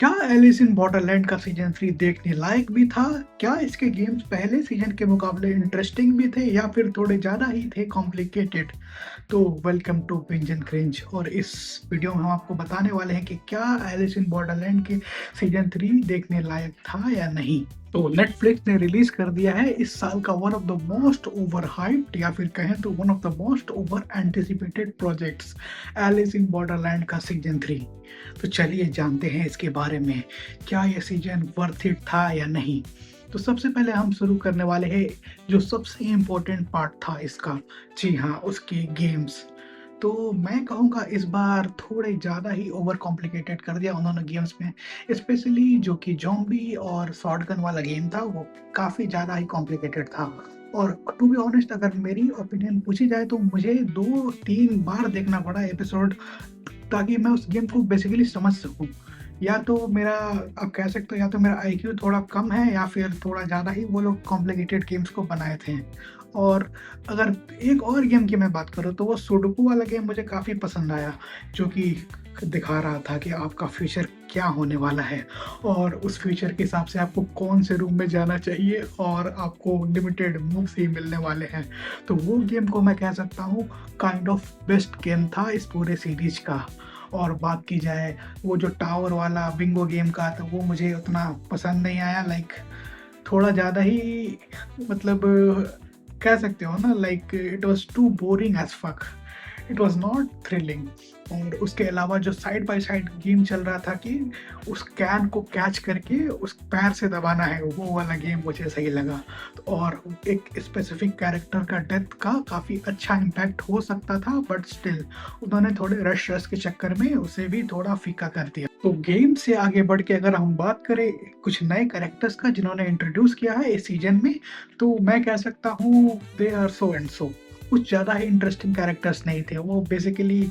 क्या Alice in Borderland का season 3 देखने लायक भी था? क्या इसके गेम्स पहले सीजन के मुकाबले इंटरेस्टिंग भी थे या फिर थोड़े ज़्यादा ही थे कॉम्प्लिकेटेड? तो welcome to pinch and cringe और इस वीडियो में हम आपको बताने वाले हैं कि क्या एलिस इन बॉर्डरलैंड के सीजन 3 देखने लायक था या नहीं। तो नेटफ्लिक्स ने रिलीज कर दिया है इस साल का one of the most over hyped या फिर कहें तो one of the most over anticipated projects Alice in Borderland का सीजन 3। तो चलिए जानते हैं इसके बारे में, क्या ये सीजन वर्थ इट था या नहीं। तो सबसे पहले हम शुरू करने वाले हैं जो सबसे इम्पोर्टेंट पार्ट था इसका, जी हाँ, उसके गेम्स। तो मैं कहूँगा इस बार थोड़े ज़्यादा ही ओवर कॉम्प्लिकेटेड कर दिया उन्होंने गेम्स में। स्पेशली जो कि ज़ॉम्बी और शॉटगन वाला गेम था वो काफ़ी ज़्यादा ही कॉम्प्लिकेटेड था। और टू बी ऑनेस्ट अगर मेरी ओपिनियन पूछी जाए तो मुझे 2-3 बार देखना पड़ा एपिसोड ताकि मैं उस गेम को बेसिकली समझ सकूँ। या तो मेरा, आप कह सकते हो, या तो मेरा आईक्यू थोड़ा कम है या फिर थोड़ा ज़्यादा ही वो लोग कॉम्प्लिकेटेड गेम्स को बनाए थे। और अगर एक और गेम की मैं बात करूँ तो वो सुडोकू वाला गेम मुझे काफ़ी पसंद आया, जो कि दिखा रहा था कि आपका फ्यूचर क्या होने वाला है और उस फ्यूचर के हिसाब से आपको कौन से रूम में जाना चाहिए और आपको लिमिटेड मूव्स ही मिलने वाले हैं। तो वो गेम को मैं कह सकता हूँ काइंड ऑफ बेस्ट गेम था इस पूरे सीरीज का। और बात की जाए वो जो टावर वाला बिंगो गेम का, तो वो मुझे उतना पसंद नहीं आया। लाइक थोड़ा ज़्यादा ही, मतलब कह सकते हो ना, like it was too boring as fuck, it was not thrilling. और उसके अलावा जो साइड बाय साइड गेम चल रहा था कि उस कैन को कैच करके उस पैर से दबाना है, वो वाला गेम मुझे सही लगा। तो और एक स्पेसिफिक कैरेक्टर का डेथ का काफ़ी अच्छा इम्पैक्ट हो सकता था, बट स्टिल उन्होंने थोड़े रश रश के चक्कर में उसे भी थोड़ा फीका कर दिया। तो गेम से आगे बढ़ के अगर हम बात करें कुछ नए कैरेक्टर्स का जिन्होंने इंट्रोड्यूस किया है इस सीजन में, तो मैं कह सकता हूँ they are so and so. कुछ ज़्यादा ही इंटरेस्टिंग कैरेक्टर्स नहीं थे, वो बेसिकली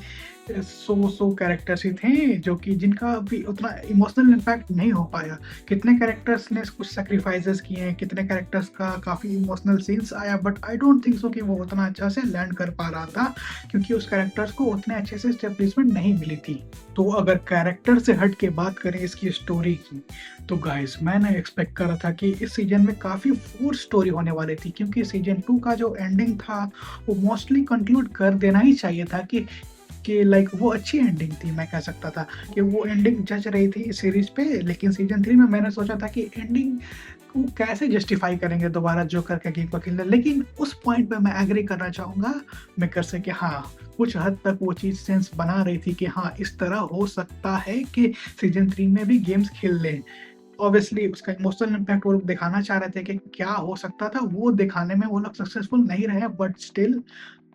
सो कैरेक्टर्स ही थे जो कि जिनका भी उतना इमोशनल इम्पैक्ट नहीं हो पाया। कितने कैरेक्टर्स ने कुछ सेक्रीफाइसेस किए हैं, कितने कैरेक्टर्स का काफ़ी इमोशनल सीन्स आया, but I don't think so कि वो उतना अच्छा से लैंड कर पा रहा था क्योंकि उस कैरेक्टर्स को उतने अच्छे से स्टेब्लिशमेंट नहीं मिली थी। तो अगर कैरेक्टर से हट के बात करें इसकी स्टोरी की, तो गाइस मैंने एक्सपेक्ट करा था कि इस सीजन में काफ़ी फोर्स स्टोरी होने वाली थी क्योंकि सीजन 2 का जो एंडिंग था वो मोस्टली कंक्लूड कर देना ही चाहिए था कि लाइक वो अच्छी एंडिंग थी। मैं कह सकता था कि वो एंडिंग जच रही थी इस सीरीज पे, लेकिन सीजन 3 में मैंने सोचा था कि एंडिंग को कैसे जस्टिफाई करेंगे दोबारा जोकर का गेम को खेलना। लेकिन उस पॉइंट पे मैं एग्री करना चाहूँगा मेकर से कि हाँ, कुछ हद तक वो चीज़ सेंस बना रही थी कि हाँ, इस तरह हो सकता है कि सीजन 3 में भी गेम्स खेल लें। ऑब्वियसली उसका इमोशनल इम्पैक्ट वो लोग दिखाना चाह रहे थे कि क्या हो सकता था, वो दिखाने में वो लोग सक्सेसफुल नहीं रहे, बट स्टिल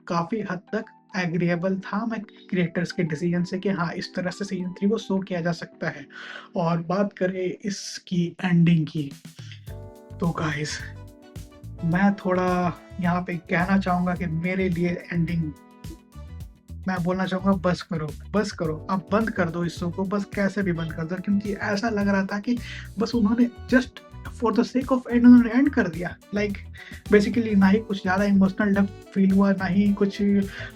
काफ़ी हद तक एग्रीएबल था मैं क्रिएटर्स के डिसीजन से कि हाँ, इस तरह से सीजन 3 को शो किया जा सकता है। और बात करें इसकी एंडिंग की, तो गाइस मैं थोड़ा यहाँ पे कहना चाहूँगा कि मेरे लिए एंडिंग, मैं बोलना चाहूँगा बस करो, अब बंद कर दो इस शो को, बस कैसे भी बंद कर दो, क्योंकि ऐसा लग रहा था कि बस उन्होंने just for the sake of and उन्होंने एंड कर दिया। लाइक बेसिकली ना ही कुछ ज़्यादा इमोशनल डेप्थ फील हुआ, ना ही कुछ,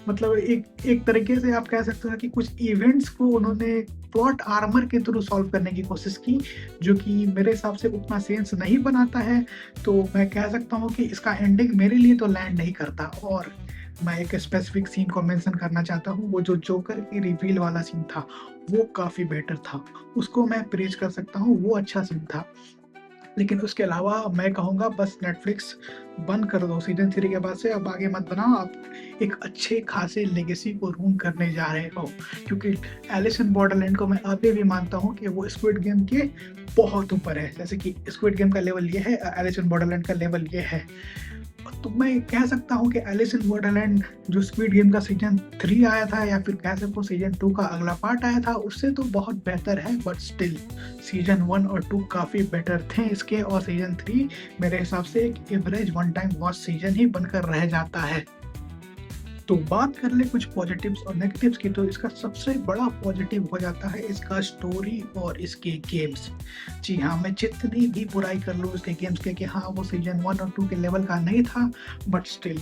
मतलब एक एक तरीके से आप कह सकते हो कि कुछ इवेंट्स को उन्होंने प्लॉट आर्मर के थ्रू सॉल्व करने की कोशिश की, जो कि मेरे हिसाब से उतना सेंस नहीं बनाता है। तो मैं कह सकता हूँ कि इसका एंडिंग मेरे लिए तो लैंड नहीं करता। और मैं एक स्पेसिफिक सीन को मेंशन करना चाहता हूँ, वो जो जोकर की रिवील वाला सीन था वो काफ़ी बेटर था, उसको मैं प्रेज़ कर सकता हूँ, वो अच्छा सीन था। लेकिन उसके अलावा मैं कहूँगा बस नेटफ्लिक्स बंद कर दो सीजन 3 के बाद से, अब आगे मत बनाओ। आप एक अच्छे खासे लेगेसी को रूम करने जा रहे हो, क्योंकि एलिस इन बॉर्डरलैंड को मैं अभी भी मानता हूँ कि वो स्क्विड गेम के बहुत ऊपर है। जैसे कि स्क्विड गेम का लेवल ये है, एलिस इन बॉर्डरलैंड का लेवल ये है। तो मैं कह सकता हूँ कि एलिस इन बॉर्डरलैंड जो स्क्विड गेम का सीजन 3 आया था या फिर कह सकते हो सीजन 2 का अगला पार्ट आया था, उससे तो बहुत बेहतर है, बट स्टिल सीजन 1 और 2 काफ़ी बेटर थे इसके, और सीजन 3 मेरे हिसाब से एक average one time watch season ही बनकर रह जाता है। तो बात कर ले कुछ पॉजिटिव्स और नेगेटिव्स की, तो इसका सबसे बड़ा पॉजिटिव हो जाता है इसका स्टोरी और इसके गेम्स। जी हाँ, मैं जितनी भी बुराई कर लूँ इसके गेम्स के कि हाँ, वो सीजन 1 और 2 के लेवल का नहीं था, बट स्टिल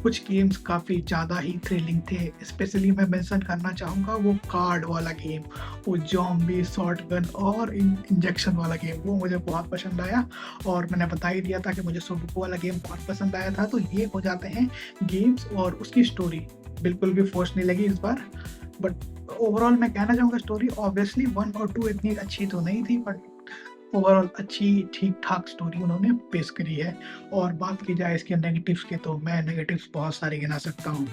कुछ गेम्स काफ़ी ज़्यादा ही थ्रिलिंग थे। स्पेशली मैं मेंशन करना चाहूँगा वो कार्ड वाला गेम, वो ज़ॉम्बी, शॉटगन और इंजेक्शन वाला गेम, वो मुझे बहुत पसंद आया। और मैंने बता ही दिया था कि मुझे सुडोकू वाला गेम बहुत पसंद आया था। तो ये हो जाते हैं गेम्स, और उसकी स्टोरी बिल्कुल भी फोर्स नहीं लगी इस बार। बट ओवरऑल मैं कहना चाहूँगा स्टोरी ऑब्वियसली 1 और 2 इतनी अच्छी तो नहीं थी, बट ओवरऑल अच्छी ठीक-ठाक स्टोरी उन्होंने पेश करी है। और बात की जाए इसके नेगेटिव्स की, तो मैं नेगेटिव्स बहुत सारे गिना सकता हूँ।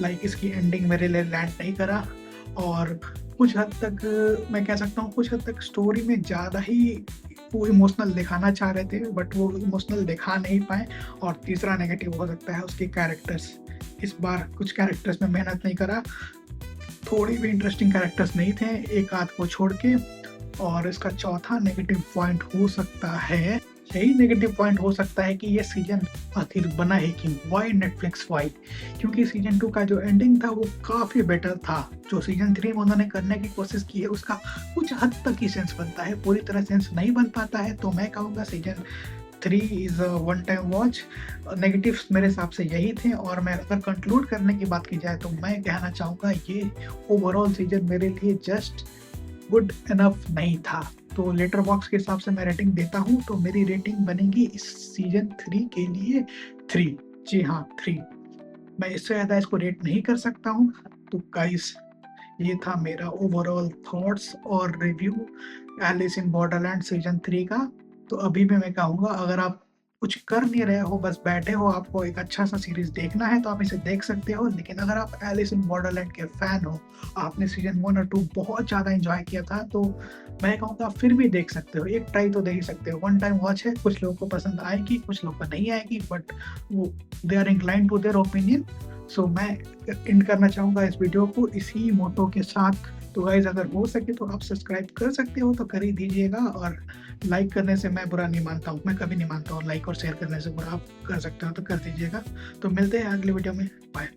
लाइक इसकी एंडिंग मेरे लिए लैंड नहीं करा, और कुछ हद तक मैं कह सकता हूँ कुछ हद तक स्टोरी में ज़्यादा ही वो इमोशनल दिखाना चाह रहे थे, बट वो इमोशनल दिखा नहीं पाए। और तीसरा नेगेटिव हो सकता है उसके कैरेक्टर्स। इस बार कुछ कैरेक्टर्स में मेहनत नहीं करा, थोड़ी भी इंटरेस्टिंग कैरेक्टर्स नहीं थे, एक आध को छोड़ के। और इसका चौथा नेगेटिव पॉइंट हो सकता है, यही नेगेटिव पॉइंट हो सकता है कि ये सीजन आखिर बना है कि वाई नेटफ्लिक्स वाई, क्योंकि सीजन 2 का जो एंडिंग था वो काफ़ी बेटर था। जो सीजन 3 में उन्होंने करने की कोशिश की है उसका कुछ हद तक ही सेंस बनता है, पूरी तरह सेंस नहीं बन पाता है। तो मैं कहूँगा season 3 is a one time watch. Negatives मेरे हिसाब से यही थे। और मैं अगर कंक्लूड करने की बात की जाए तो मैं कहना चाहूँगा ये ओवरऑल सीजन मेरे लिए जस्ट गुड इनफ नहीं था। तो लेटरबॉक्स के हिसाब से मैं रेटिंग देता हूँ, तो मेरी रेटिंग बनेगी इस सीजन 3 के लिए 3। जी हाँ, 3। मैं इससे ज़्यादा इसको रेट नहीं कर सकता हूँ। तो गाइस, ये था मेरा ओवरऑल थॉट्स और review Alice in Borderland season 3 का। तो अभी भी मैं कहूँगा, अगर आप कुछ कर नहीं रहे हो, बस बैठे हो, आपको एक अच्छा-सा सीरीज़ देखना है तो आप इसे देख सकते हो। लेकिन अगर आप एलिस इन बॉर्डरलैंड के फैन हो, आपने सीजन 1 और 2 बहुत ज़्यादा एन्जॉय किया था, तो मैं कहूँगा फिर भी देख सकते हो, एक ट्राई तो दे ही सकते हो। वन टाइम वॉच है, कुछ लोगों को पसंद आएगी, कुछ लोगों को नहीं आएगी, बट वो they are inclined to their opinion. So मैं एंड करना चाहूँगा इस वीडियो को इसी मोटो के साथ। तो गाइज़, अगर हो सके तो आप सब्सक्राइब कर सकते हो तो कर ही दीजिएगा, और लाइक करने से मैं बुरा नहीं मानता हूँ, मैं कभी नहीं मानता हूँ लाइक और शेयर करने से बुरा। आप कर सकते हो तो कर दीजिएगा। तो मिलते हैं अगले वीडियो में, बाय।